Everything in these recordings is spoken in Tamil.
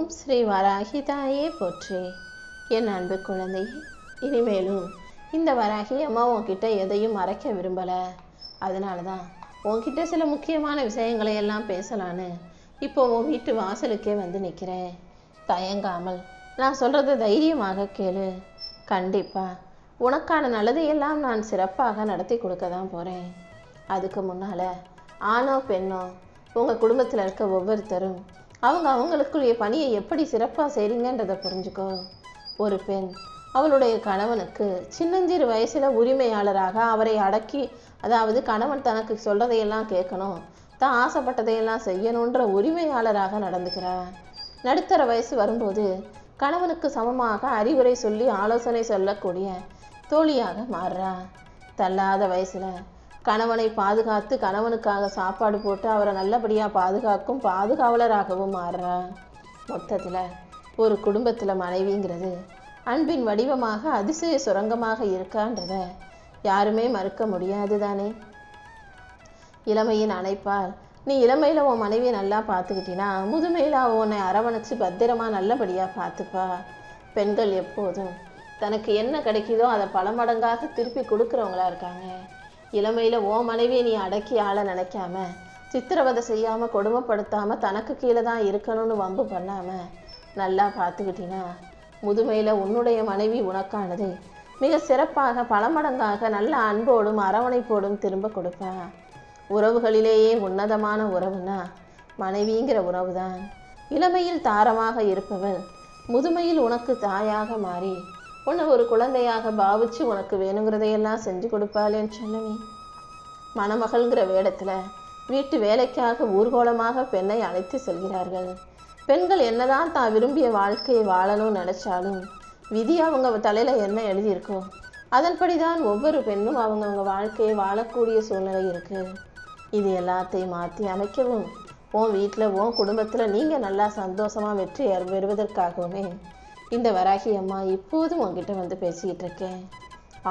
ஓம் ஸ்ரீ வராகி தாயே போற்றி. என் அன்பு குழந்தை, இனிமேலும் இந்த வராகி அம்மா உன்கிட்ட எதையும் மறைக்க விரும்பலை. அதனால தான் உன்கிட்ட சில முக்கியமான விஷயங்களை எல்லாம் பேசலான்னு இப்போ உன் வீட்டு வாசலுக்கே வந்து நிற்கிறேன். தயங்காமல் நான் சொல்கிறத தைரியமாக கேளு. கண்டிப்பாக உனக்கான நல்லதையெல்லாம் நான் சிறப்பாக நடத்தி கொடுக்க தான் போகிறேன். அதுக்கு முன்னால் ஆணோ பெண்ணோ உங்கள் குடும்பத்தில் இருக்க ஒவ்வொருத்தரும் அவங்களுக்குரிய பணியை எப்படி சிறப்பாக செய்கிறீங்கன்றதை புரிஞ்சுக்கோ. ஒரு பெண் அவளுடைய கணவனுக்கு சின்னஞ்சிறு வயசில் உரிமையாளராக அவரை அடக்கி, அதாவது கணவன் தனக்கு சொல்கிறதையெல்லாம் கேட்கணும், தான் ஆசைப்பட்டதையெல்லாம் செய்யணுன்ற உரிமையாளராக நடந்துக்கிறார். நடுத்தர வயசு வரும்போது கணவனுக்கு சமமாக அறிவுரை சொல்லி ஆலோசனை சொல்லக்கூடிய தோழியாக மாறுறா. தள்ளாத வயசில் கணவனை பாதுகாத்து கணவனுக்காக சாப்பாடு போட்டு அவரை நல்லபடியாக பாதுகாக்கும் பாதுகாவலராகவும் மாறுறா. மொத்தத்தில் ஒரு குடும்பத்தில் மனைவிங்கிறது அன்பின் வடிவமாக அதிசய சுரங்கமாக இருக்கான்றத யாருமே மறுக்க முடியாது தானே. இளமையின் அணைப்பால் நீ இளமையில் உன் மனைவியை நல்லா பார்த்துக்கிட்டினா முதுமையில் உன்னை அரவணைச்சு பத்திரமா நல்லபடியாக பார்த்துப்பா. பெண்கள் எப்போதும் தனக்கு என்ன கிடைக்குதோ அதை பல மடங்காக திருப்பி கொடுக்குறவங்களா இருக்காங்க. இளமையில் ஓ மனைவியை நீ அடக்கி ஆள நினைக்காம, சித்திரவதை செய்யாமல், கொடுமைப்படுத்தாமல், தனக்கு கீழே தான் இருக்கணும்னு வம்பு பண்ணாமல் நல்லா பார்த்துக்கிட்டினா முதுமையில் உன்னுடைய மனைவி உனக்கானது மிக சிறப்பாக பல மடங்காக நல்ல அன்போடும் அரவணைப்போடும் திரும்ப கொடுப்பா. உறவுகளிலேயே உன்னதமான உறவுனா மனைவிங்கிற உறவு தான். இளமையில் தாரமாக இருப்பவள் முதுமையில் உனக்கு தாயாக மாறி உன்னை ஒரு குழந்தையாக பாவிச்சு உனக்கு வேணுங்கிறதையெல்லாம் செஞ்சு கொடுப்பாளேன்னு சொல்லவே. மணமகள்ங்கிற வேடத்தில் வீட்டு வேலைக்காக ஊர்கோலமாக பெண்ணை அழைத்து செல்கிறார்கள். பெண்கள் என்னதான் தான் விரும்பிய வாழ்க்கையை வாழணும்னு நினைச்சாலும் விதி அவங்க தலையில் என்ன எழுதியிருக்கோ அதன்படி தான் ஒவ்வொரு பெண்ணும் அவங்கவுங்க வாழ்க்கையை வாழக்கூடிய சூழ்நிலை இருக்குது. இது எல்லாத்தையும் மாற்றி அமைக்கவும் உன் வீட்டில் உன் குடும்பத்தில் நீங்கள் நல்லா சந்தோஷமாக வெற்றி பெறுவதற்காகவுமே இந்த வராகி அம்மா இப்போதும் உங்ககிட்ட வந்து பேசிக்கிட்டு இருக்கேன்.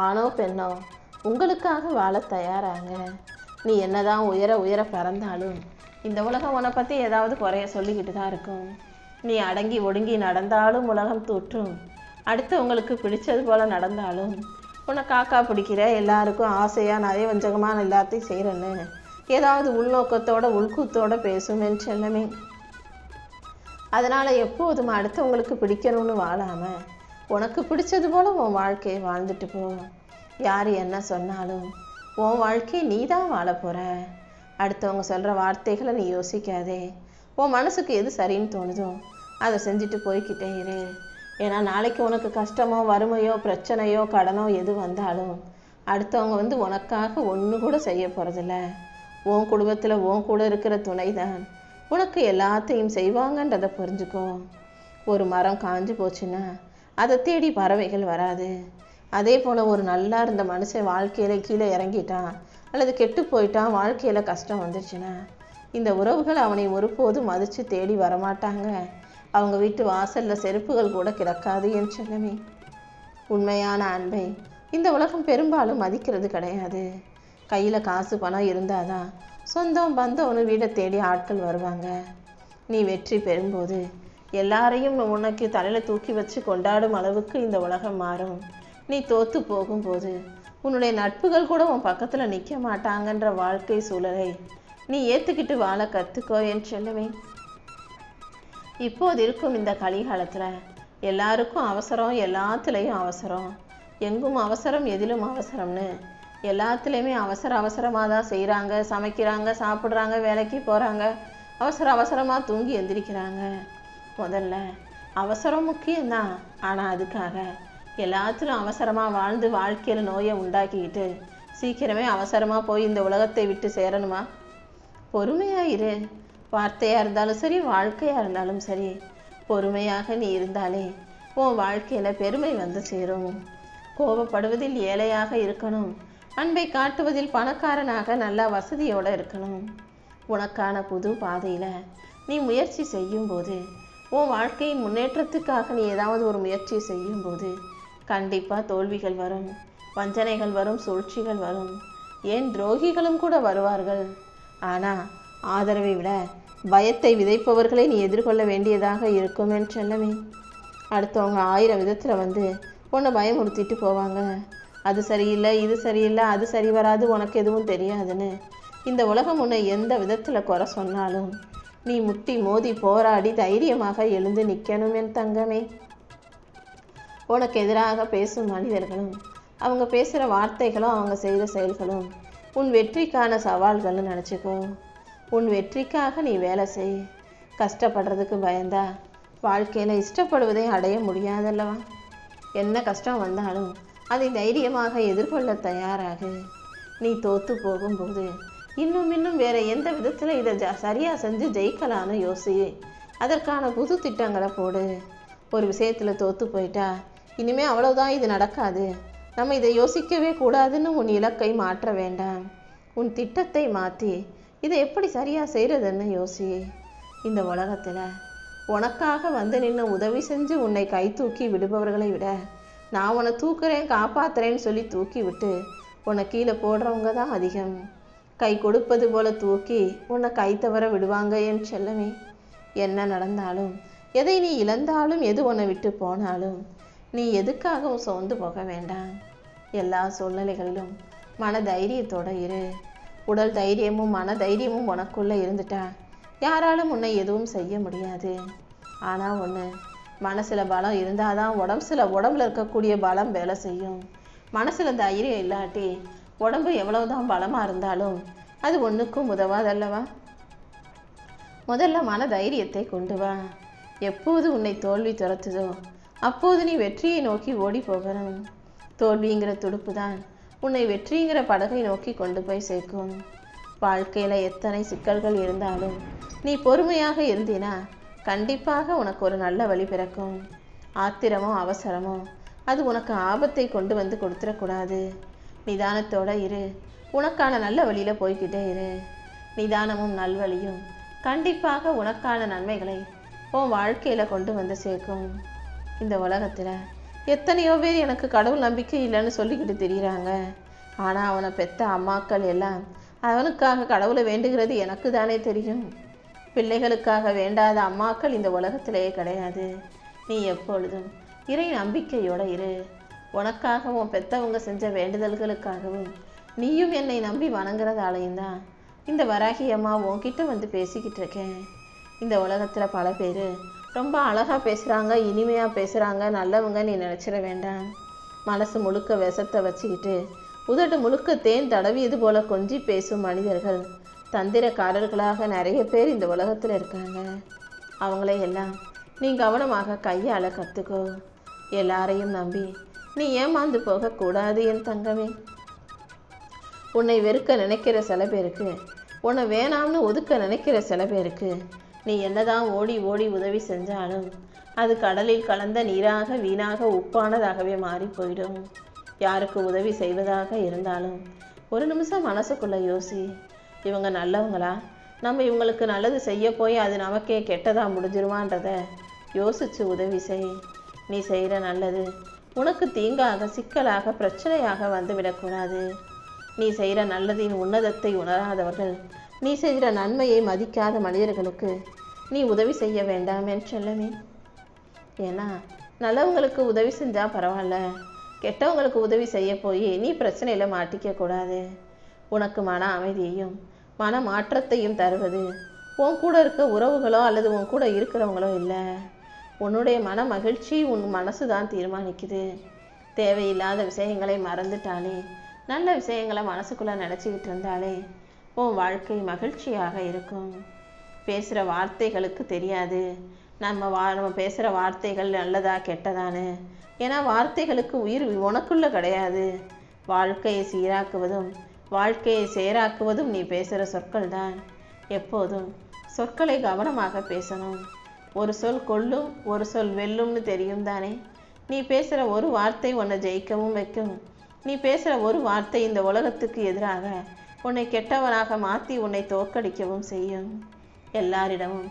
ஆணோ பெண்ணோ உங்களுக்காக வாழ தயாராங்க. நீ என்னதான் உயர உயர பிறந்தாலும் இந்த உலகம் உன்னை பற்றி ஏதாவது குறைய சொல்லிக்கிட்டு தான் இருக்கும். நீ அடங்கி ஒடுங்கி நடந்தாலும் உலகம் தூற்றும். அடுத்தவங்களுக்கு பிடிச்சது போல் நடந்தாலும் உன்னை காக்கா பிடிக்கிற, எல்லாருக்கும் ஆசையாக நிறைய வஞ்சகமான எல்லாத்தையும் செய்கிறேன்னு ஏதாவது உள்நோக்கத்தோட உள்கூத்தோடு பேசுமேன்னு செல்லமே. அதனால் எப்போதும் அடுத்தவங்களுக்கு பிடிக்கணும்னு வாழாமல் உனக்கு பிடிச்சது போல் உன் வாழ்க்கையை வாழ்ந்துட்டு போ. யார் என்ன சொன்னாலும் உன் வாழ்க்கையை நீ தான் வாழ போகிற. அடுத்தவங்க சொல்கிற வார்த்தைகளை நீ யோசிக்காதே. உன் மனசுக்கு எது சரின்னு தோணுதோ அதை செஞ்சுட்டு போய்கிட்டே இரு. ஏன்னா நாளைக்கு உனக்கு கஷ்டமோ வறுமையோ பிரச்சனையோ கடனோ எது வந்தாலும் அடுத்தவங்க உனக்காக ஒன்று கூட செய்ய போகிறதில்ல. உன் குடும்பத்தில் உன் கூட இருக்கிற துணை தான் உனக்கு எல்லாத்தையும் செய்வாங்கன்றதை புரிஞ்சுக்கோ. ஒரு மரம் காஞ்சு போச்சுன்னா அதை தேடி பறவைகள் வராது. அதே போல் ஒரு நல்லா இருந்த மனுஷன் வாழ்க்கையில் கீழே இறங்கிட்டான் அல்லது கெட்டு போயிட்டான், வாழ்க்கையில் கஷ்டம் வந்துடுச்சுன்னா இந்த உறவுகள் அவனை ஒருபோதும் மதித்து தேடி வரமாட்டாங்க. அவங்க வீட்டு வாசலில் செருப்புகள் கூட கிடக்காது என்று சொல்லவே. உண்மையான அன்பை இந்த உலகம் பெரும்பாலும் மதிக்கிறது கிடையாது. கையில் காசு பணம் இருந்தாதான் சொந்தம் பந்தம்னு வீடை தேடி ஆட்கள் வருவாங்க. நீ வெற்றி பெறும்போது எல்லாரையும் உனக்கு தலையில் தூக்கி வச்சு கொண்டாடும் அளவுக்கு இந்த உலகம் மாறும். நீ தோற்று போகும்போது உன்னுடைய நட்புகள் கூட உன் பக்கத்தில் நிற்க மாட்டாங்கன்ற வாழ்க்கை சூழலை நீ ஏற்றுக்கிட்டு வாழ கற்றுக்கோ என்று சொல்லவே. இப்போது இருக்கும் இந்த கலிகாலத்தில் எல்லாருக்கும் அவசரம், எல்லாத்துலேயும் அவசரம். எங்கும் அவசரம், எதிலும் அவசரம்னு எல்லாத்துலேயுமே அவசரமாக தான் செய்கிறாங்க. சமைக்கிறாங்க, சாப்பிட்றாங்க, வேலைக்கு போகிறாங்க, அவசரமாக தூங்கி எந்திரிக்கிறாங்க. முதல்ல அவசரம் முக்கியம்தான். ஆனால் அதுக்காக எல்லாத்திலும் அவசரமாக வாழ்ந்து வாழ்க்கையில் நோயை உண்டாக்கிக்கிட்டு சீக்கிரமே அவசரமாக போய் இந்த உலகத்தை விட்டு சேரணுமா? பொறுமையாக இரு. வார்த்தையாக இருந்தாலும் சரி, வாழ்க்கையாக இருந்தாலும் சரி, பொறுமையாக நீ இருந்தாலே உன் வாழ்க்கையில் பெருமை வந்து சேரும். கோபப்படுவதில் ஏழையாக இருக்கணும். அன்பை காட்டுவதில் பணக்காரனாக நல்ல வசதியோடு இருக்கணும். உனக்கான புது பாதையில் நீ முயற்சி செய்யும்போது, உன் வாழ்க்கையின் முன்னேற்றத்துக்காக நீ ஏதாவது ஒரு முயற்சி செய்யும்போது கண்டிப்பாக தோல்விகள் வரும், வஞ்சனைகள் வரும், சூழ்ச்சிகள் வரும், ஏன் துரோகிகளும் கூட வருவார்கள். ஆனால் ஆதரவை விட பயத்தை விதைப்பவர்களை நீ எதிர்கொள்ள வேண்டியதாக இருக்கும் என் செல்லமே. அடுத்தவங்க 1000 விதத்தில் வந்து உன்னை பயமுறுத்திட்டு போவாங்க. அது சரியில்லை, இது சரியில்லை, அது சரி வராது, உனக்கு எதுவும் தெரியாதுன்னு. இந்த உலகம் உன்னை எந்த விதத்தில் குறை சொன்னாலும் நீ முட்டி மோதி போராடி தைரியமாக எழுந்து நிற்கணும் என் தங்கமே. உனக்கு எதிராக பேசும் மனிதர்களும் அவங்க பேசுகிற வார்த்தைகளும் அவங்க செய்கிற செயல்களும் உன் வெற்றிக்கான சவால்கள்னு நினச்சிக்கோ. உன் வெற்றிக்காக நீ வேலை செய். கஷ்டப்படுறதுக்கு பயந்தா வாழ்க்கையில் இஷ்டப்படுவதை அடைய முடியாதல்லவா? என்ன கஷ்டம் வந்தாலும் அதை தைரியமாக எதிர்கொள்ள தயாராகு. நீ தோற்று போகும்போது இன்னும் வேற எந்த விதத்தில் இதை சரியாக செஞ்சு ஜெயிக்கலான்னு யோசி. அதற்கான புது திட்டங்களை போடு. ஒரு விஷயத்தில் தோற்று போயிட்டா இனிமேல் அவ்வளோதான், இது நடக்காது, நம்ம இதை யோசிக்கவே கூடாதுன்னு உன் இலக்கை மாற்ற வேண்டாம். உன் திட்டத்தை மாற்றி இதை எப்படி சரியாக செய்கிறதுன்னு யோசி. இந்த உலகத்தில் உனக்காக வந்து நின்று உதவி செஞ்சு உன்னை கை தூக்கி விடுபவர்களை விட நான் உன்னை தூக்குறேன் காப்பாற்றுறேன்னு சொல்லி தூக்கி விட்டு உன்னை கீழே போடுறவங்க தான் அதிகம். கை கொடுப்பது போல தூக்கி உன்னை கை தவற விடுவாங்க என் செல்லமே. என்ன நடந்தாலும், எதை நீ இழந்தாலும், எது உன்னை விட்டு போனாலும் நீ எதுக்காகவும் சோர்ந்து போக வேண்டாம். எல்லா சூழ்நிலைகளிலும் மன தைரியத்தோடு இரு. உடல் தைரியமும் மன தைரியமும் உனக்குள்ளே இருந்துட்டா யாராலும் உன்னை எதுவும் செய்ய முடியாது. ஆனால் ஒன்று, மனசில் பலம் இருந்தால் தான் உடம்புல இருக்கக்கூடிய பலம் வேலை செய்யும். மனசில் தைரியம் இல்லாட்டி உடம்பு எவ்வளவுதான் பலமாக இருந்தாலும் அது ஒன்றுக்கும் உதவாதல்லவா? முதல்ல மன தைரியத்தை கொண்டு வா. எப்போது உன்னை தோல்வி துரத்துதோ அப்போது நீ வெற்றியை நோக்கி ஓடி போகணும். தோல்விங்கிற துடுப்பு தான் உன்னை வெற்றிங்கிற படகை நோக்கி கொண்டு போய் சேர்க்கும். வாழ்க்கையில் எத்தனை சிக்கல்கள் இருந்தாலும் நீ பொறுமையாக இருந்தினா கண்டிப்பாக உனக்கு ஒரு நல்ல வழி பிறக்கும். ஆத்திரமோ அவசரமோ அது உனக்கு ஆபத்தை கொண்டு வந்து கொடுத்துடக்கூடாது. நிதானத்தோட இரு. உனக்கான நல்ல வழியில் போய்கிட்டே இரு. நிதானமும் நல்வழியும் கண்டிப்பாக உனக்கான நன்மைகளை உன் வாழ்க்கையில் கொண்டு வந்து சேர்க்கும். இந்த உலகத்தில் எத்தனையோ பேர் எனக்கு கடவுள் நம்பிக்கை இல்லைன்னு சொல்லிக்கிட்டு தெரியுறாங்க. ஆனால் அவனை பெற்ற அம்மாக்கள் எல்லாம் அவனுக்காக கடவுளை வேண்டுகிறது எனக்கு தானே தெரியும். பிள்ளைகளுக்காக வேண்டாத அம்மாக்கள் இந்த உலகத்திலேயே கிடையாது. நீ எப்பொழுதும் இறை நம்பிக்கையோடு இரு. உனக்காகவும் பெற்றவங்க செஞ்ச வேண்டுதல்களுக்காகவும் நீயும் என்னை நம்பி வணங்குறதாலையும் தான் இந்த வராகி அம்மா உன்கிட்ட வந்து பேசிக்கிட்டு இருக்கேன். இந்த உலகத்தில் பல பேர் ரொம்ப அழகாக பேசுகிறாங்க, இனிமையாக பேசுகிறாங்க, நல்லவங்க நீ நினச்சிட வேண்டாம். மனசு முழுக்க விஷத்தை வச்சுக்கிட்டு உதட்டு முழுக்க தேன் தடவியது போல கொஞ்சி பேசும் மனிதர்கள் தந்திரக்காரர்களாக நிறைய பேர் இந்த உலகத்தில் இருக்காங்க. அவங்களே எல்லாம் நீ கவனமாக கையாள கற்றுக்கோ. எல்லாரையும் நம்பி நீ ஏமாந்து போகக்கூடாது என் தங்கமே. உன்னை வெறுக்க நினைக்கிற சில பேருக்கு, உன்னை வேணாம்னு ஒதுக்க நினைக்கிற சில பேருக்கு நீ என்னதான் ஓடி ஓடி உதவி செஞ்சாலும் அது கடலில் கலந்த நீராக வீணாக உப்பானதாகவே மாறி போயிடும். யாருக்கு உதவி செய்வதாக இருந்தாலும் ஒரு நிமிஷம் மனசுக்குள்ளே யோசி. இவங்க நல்லவங்களா? நம்ம இவங்களுக்கு நல்லது செய்ய போய் அது நமக்கே கெட்டதாக முடிஞ்சிருவான்றதை யோசித்து உதவி செய். நீ செய்கிற நல்லது உனக்கு தீங்காக, சிக்கலாக, பிரச்சனையாக வந்துவிடக்கூடாது. நீ செய்கிற நல்லதின் உன்னதத்தை உணராதவர்கள், நீ செய்கிற நன்மையை மதிக்காத மனிதர்களுக்கு நீ உதவி செய்ய வேண்டாம் என் செல்லமே. ஏன்னா நல்லவங்களுக்கு உதவி செஞ்சால் பரவாயில்ல, கெட்டவங்களுக்கு உதவி செய்ய போய் நீ பிரச்சனையில் மாட்டிக்கக்கூடாது. உனக்கு மன அமைதியையும் மன மாற்றத்தையும் தருவது உன் கூட இருக்க உறவுகளோ அல்லது உன் கூட இருக்கிறவங்களோ இல்லை. உன்னுடைய மன மகிழ்ச்சி உன் மனசு தான் தீர்மானிக்குது. தேவையில்லாத விஷயங்களை மறந்துட்டாலே, நல்ல விஷயங்களை மனசுக்குள்ளே நினச்சிக்கிட்டு இருந்தாலே உன் வாழ்க்கை மகிழ்ச்சியாக இருக்கும். பேசுகிற வார்த்தைகளுக்கு தெரியாது நம்ம பேசுகிற வார்த்தைகள் நல்லதா கெட்டதான்னு. ஏன்னா வார்த்தைகளுக்கு உயிர் உனக்குள்ளே கிடையாது. வாழ்க்கையை சீராக்குவதும் வாழ்க்கையை சேராக்குவதும் நீ பேசுகிற சொற்கள் தான். எப்போதும் சொற்களை கவனமாக பேசணும். ஒரு சொல் கொல்லும், ஒரு சொல் வெல்லும்னு தெரியும் தானே. நீ பேசுகிற ஒரு வார்த்தை உன்னை ஜெயிக்கவும் வைக்கும். நீ பேசுகிற ஒரு வார்த்தை இந்த உலகத்துக்கு எதிராக உன்னை கெட்டவனாக மாற்றி உன்னை தோற்கடிக்கவும் செய்யும். எல்லாரிடமும்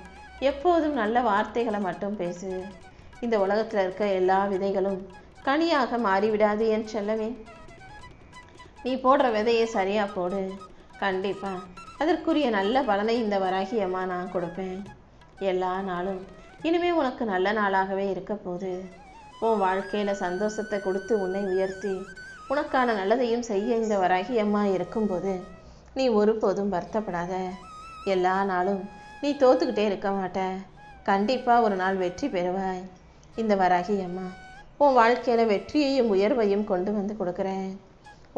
எப்போதும் நல்ல வார்த்தைகளை மட்டும் பேசு. இந்த உலகத்தில் இருக்க எல்லா விதைகளும் கனியாக மாறிவிடாது என் செல்லமே. நீ போடுற விதையை சரியாக போடு. கண்டிப்பாக அதற்குரிய நல்ல பலனை இந்த வராகி அம்மா நான் கொடுப்பேன். எல்லா நாளும் இனிமே உனக்கு நல்ல நாளாகவே இருக்க போகுது. உன் வாழ்க்கையில் சந்தோஷத்தை கொடுத்து உன்னை உயர்த்தி உனக்கான நல்லதையும் செய்ய இந்த வராகி அம்மா இருக்கும்போது நீ ஒருபோதும் வருத்தப்படாத. எல்லா நாளும் நீ தோத்துக்கிட்டே இருக்க மாட்ட. கண்டிப்பாக ஒரு நாள் வெற்றி பெறுவாய். இந்த வராகி அம்மா உன் வாழ்க்கையில் வெற்றியையும் உயர்வையும் கொண்டு வந்து கொடுக்குறேன்.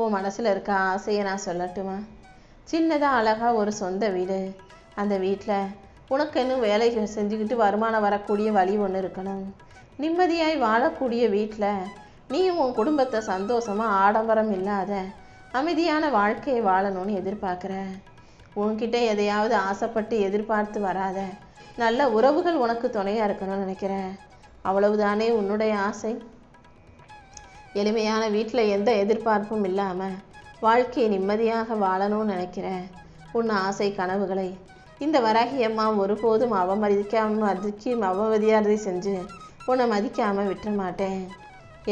உன் மனசில் இருக்க ஆசையை நான் சொல்லட்டுமா? சின்னதாக அழகாக ஒரு சொந்த வீடு, அந்த வீட்டில் உனக்குன்னு வேலை செஞ்சுக்கிட்டு வருமானம் வரக்கூடிய வழி ஒன்று இருக்கணும். நிம்மதியாய் வாழக்கூடிய வீட்டில் நீயும் உன் குடும்பத்தை சந்தோஷமாக ஆடம்பரம் இல்லாத அமைதியான வாழ்க்கையை வாழணும்னு எதிர்பார்க்குற. உன்கிட்ட எதையாவது ஆசைப்பட்டு எதிர்பார்த்து வராத நல்ல உறவுகள் உனக்கு துணையாக இருக்கணும்னு நினைக்கிற. அவ்வளவுதானே உன்னுடைய ஆசை? எளிமையான வீட்டில் எந்த எதிர்பார்ப்பும் இல்லாமல் வாழ்க்கையை நிம்மதியாக வாழணும்னு நினைக்கிற உன் ஆசை கனவுகளை இந்த வராகி அம்மா ஒருபோதும் அவமதியாதை செஞ்சு உன்னை மதிக்காமல் விட்டுற மாட்டேன்.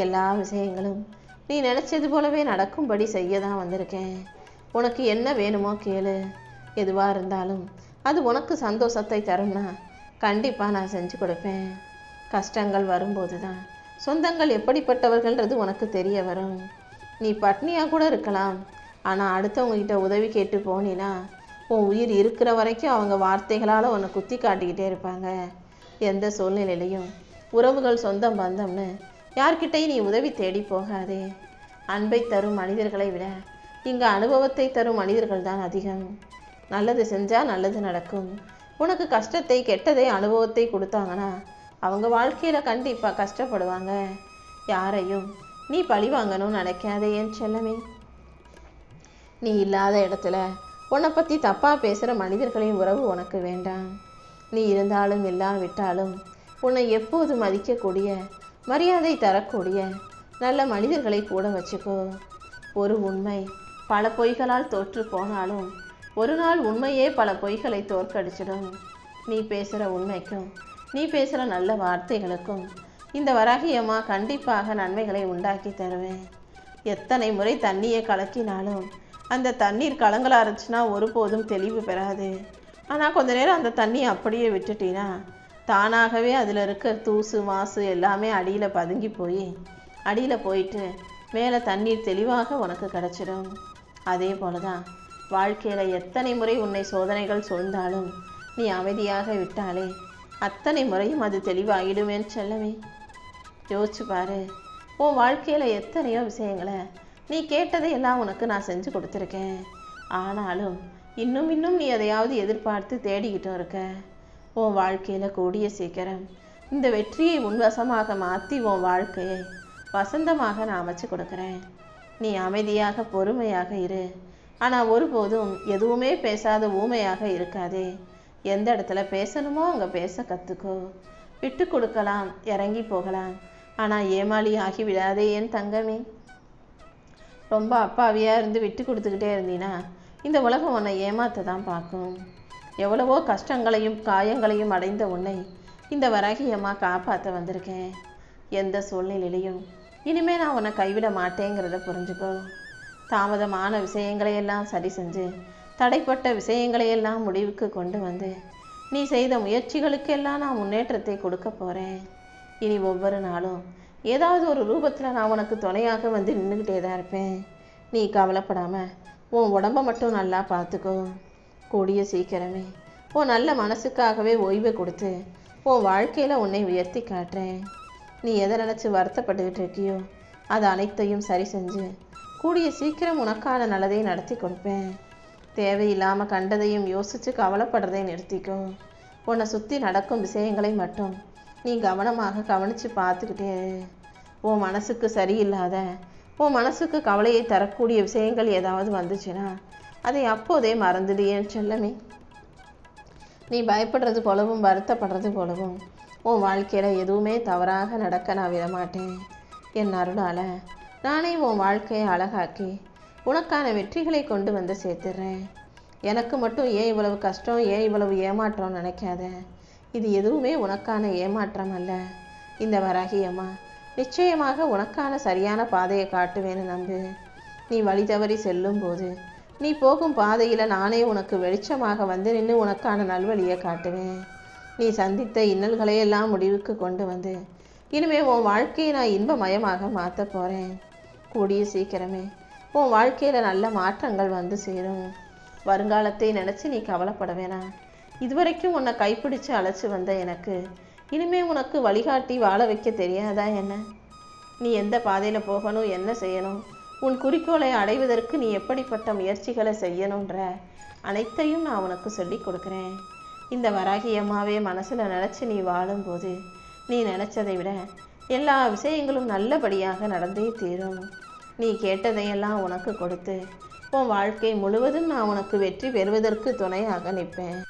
எல்லா விஷயங்களும் நீ நினச்சது போலவே நடக்கும்படி செய்ய தான் வந்திருக்கேன். உனக்கு என்ன வேணுமோ கேளு. எதுவாக இருந்தாலும் அது உனக்கு சந்தோஷத்தை தரும்னா கண்டிப்பாக நான் செஞ்சு கொடுப்பேன். கஷ்டங்கள் வரும்போது தான் சொந்தங்கள் எப்படிப்பட்டவர்கள்ன்றது உனக்கு தெரிய வரும். நீ பட்னியாக கூட இருக்கலாம், ஆனால் அடுத்தவங்ககிட்ட உதவி கேட்டு போனீன்னா உன் உயிர் இருக்கிற வரைக்கும் அவங்க வார்த்தைகளால் உன்னை குத்தி காட்டிக்கிட்டே இருப்பாங்க. எந்த சூழ்நிலையிலையும் உறவுகள் சொந்தம் பந்தம்னு யார்கிட்டையும் நீ உதவி தேடி போகாதே. அன்பை தரும் மனிதர்களை விட இங்கே அனுபவத்தை தரும் மனிதர்கள் தான் அதிகம். நல்லது செஞ்சால் நல்லது நடக்கும். உனக்கு கஷ்டத்தை கெட்டதை அனுபவத்தை கொடுத்தாங்கன்னா அவங்க வாழ்க்கையில் கண்டிப்பாக கஷ்டப்படுவாங்க. யாரையும் நீ பழி வாங்கணும்னு நினைக்காதே என் செல்லமே. நீ இல்லாத இடத்துல உன்னை பற்றி தப்பாக பேசுகிற மனிதர்களின் உறவு உனக்கு வேண்டாம். நீ இருந்தாலும் இல்லாவிட்டாலும் உன்னை எப்போது மதிக்கக்கூடிய மரியாதை தரக்கூடிய நல்ல மனிதர்களை கூட வச்சுக்கோ. ஒரு உண்மை பல பொய்களால் தோற்று போனாலும் ஒரு நாள் உண்மையே பல பொய்களை தோற்கடிச்சிடும். நீ பேசுகிற உண்மைக்கும் நீ பேசுகிற நல்ல வார்த்தைகளுக்கும் இந்த வராகி அம்மா கண்டிப்பாக நன்மைகளை உண்டாக்கி தருவேன். எத்தனை முறை தண்ணியை கலக்கினாலும் அந்த தண்ணீர் கலங்களாக இருந்துச்சுன்னா ஒருபோதும் தெளிவு பெறாது. ஆனால் கொஞ்ச நேரம் அந்த தண்ணியை அப்படியே விட்டுட்டினா தானாகவே அதில் இருக்க தூசு மாசு எல்லாமே அடியில் பதுங்கி அடியில் போயிட்டு மேலே தண்ணீர் தெளிவாக உனக்கு கிடச்சிடும். அதே போல தான் வாழ்க்கையில் எத்தனை முறை உன்னை சோதனைகள் சூழ்ந்தாலும் நீ அமைதியாக விட்டாலே அத்தனை முறையும் அது தெளிவாகிடுமேன்னு செல்லவே. யோசிச்சு பாரு, உன் வாழ்க்கையில் எத்தனையோ விஷயங்களை நீ கேட்டதையெல்லாம் உனக்கு நான் செஞ்சு கொடுத்துருக்கேன். ஆனாலும் இன்னும் நீ எதையாவது எதிர்பார்த்து தேடிக்கிட்டும் இருக்க. உன் வாழ்க்கையில் கூடிய சீக்கிரம் இந்த வெற்றியை உன்வசமாக மாற்றி உன் வாழ்க்கையை வசந்தமாக நான் அமைச்சு கொடுக்குறேன். நீ அமைதியாக பொறுமையாக இரு. ஆனால் ஒருபோதும் எதுவுமே பேசாத ஊமையாக இருக்காதே. எந்த இடத்துல பேசணுமோ அங்கே பேச கற்றுக்கோ. விட்டு கொடுக்கலாம், இறங்கி போகலாம், ஆனால் ஏமாளி ஆகி விடாதே என் தங்கமே. ரொம்ப அப்பாவியாக இருந்து விட்டு கொடுத்துக்கிட்டே இருந்தீன்னா இந்த உலகம் உன்னை ஏமாற்ற தான் பார்க்கும். எவ்வளவோ கஷ்டங்களையும் காயங்களையும் அடைந்த உன்னை இந்த வராகி அம்மா காப்பாற்ற வந்திருக்கேன். எந்த சூழ்நிலையிலையும் இனிமேல் நான் உன்னை கைவிட மாட்டேங்கிறத புரிஞ்சுக்கோ. தாமதமான விஷயங்களையெல்லாம் சரி செஞ்சு தடைப்பட்ட விஷயங்களையெல்லாம் முடிவுக்கு கொண்டு வந்து நீ செய்த முயற்சிகளுக்கெல்லாம் நான் முன்னேற்றத்தை கொடுக்க போகிறேன். இனி ஒவ்வொரு நாளும் ஏதாவது ஒரு ரூபத்தில் நான் உனக்கு துணையாக வந்து நின்றுக்கிட்டே தான் இருப்பேன். நீ கவலைப்படாமல் உன் உடம்பை மட்டும் நல்லா பார்த்துக்கோ. கூடிய சீக்கிரமே உன் நல்ல மனசுக்காகவே ஓய்வு கொடுத்து உன் வாழ்க்கையில் உன்னை உயர்த்தி காட்டுறேன். நீ எதை நினச்சி வருத்தப்பட்டுக்கிட்டு இருக்கியோ அது அனைத்தையும் சரி செஞ்சு கூடிய சீக்கிரம் உனக்கான நல்லதை நடத்தி கொடுப்பேன். தேவையில்லாமல் கண்டதையும் யோசித்து கவலைப்படுறதை நிறுத்திக்கோ. உன்னை சுற்றி நடக்கும் விஷயங்களை மட்டும் நீ கவனமாக கவனித்து பார்த்துக்கிட்டே. உன் மனசுக்கு சரியில்லாத உன் மனசுக்கு கவலையை தரக்கூடிய விஷயங்கள் ஏதாவது வந்துச்சுன்னா அதை அப்போதே மறந்துடு என் செல்லமே. நீ பயப்படுறது போலவும் வருத்தப்படுறது போலவும் உன் வாழ்க்கையில் எதுவுமே தவறாக நடக்க நான் விடமாட்டேன். என் அருளால் நானே உன் வாழ்க்கையை அழகாக்கி உனக்கான வெற்றிகளை கொண்டு வந்து சேர்த்துடுறேன். எனக்கு மட்டும் ஏன் இவ்வளவு கஷ்டம், ஏன் இவ்வளவு ஏமாற்றம் நினைக்காத. இது எதுவுமே உனக்கான ஏமாற்றம் அல்ல. இந்த வராகி அம்மா நிச்சயமாக உனக்கான சரியான பாதையை காட்டுவேன்னு நம்பு. நீ வழி தவறி செல்லும் போது நீ போகும் பாதையில் நானே உனக்கு வெளிச்சமாக வந்து நின்று உனக்கான நல்வழியை காட்டுவேன். நீ சந்தித்த இன்னல்களையெல்லாம் முடிவுக்கு கொண்டு வந்து இனிமேல் உன் வாழ்க்கையை நான் இன்பமயமாக மாற்ற போகிறேன். கூடிய சீக்கிரமே உன் வாழ்க்கையில் நல்ல மாற்றங்கள் வந்து சேரும். வருங்காலத்தை நினச்சி நீ கவலைப்பட வேணாம். இதுவரைக்கும் உன்னை கைப்பிடிச்சு அழைச்சி வந்த எனக்கு இனிமே உனக்கு வழிகாட்டி வாழ வைக்க தெரியாதா என்ன? நீ எந்த பாதையில் போகணும், என்ன செய்யணும், உன் குறிக்கோளை அடைவதற்கு நீ எப்படிப்பட்ட முயற்சிகளை செய்யணுன்ற அனைத்தையும் நான் உனக்கு சொல்லி கொடுக்குறேன். இந்த வராகி அம்மாவே மனசில் நினச்சி நீ வாழும்போது நீ நினச்சதை விட எல்லா விஷயங்களும் நல்லபடியாக நடந்தே தீரும். நீ கேட்டதையெல்லாம் உனக்கு கொடுத்து உன் வாழ்க்கை முழுவதும் நான் உனக்கு வெற்றி பெறுவதற்கு துணையாக நிற்பேன்.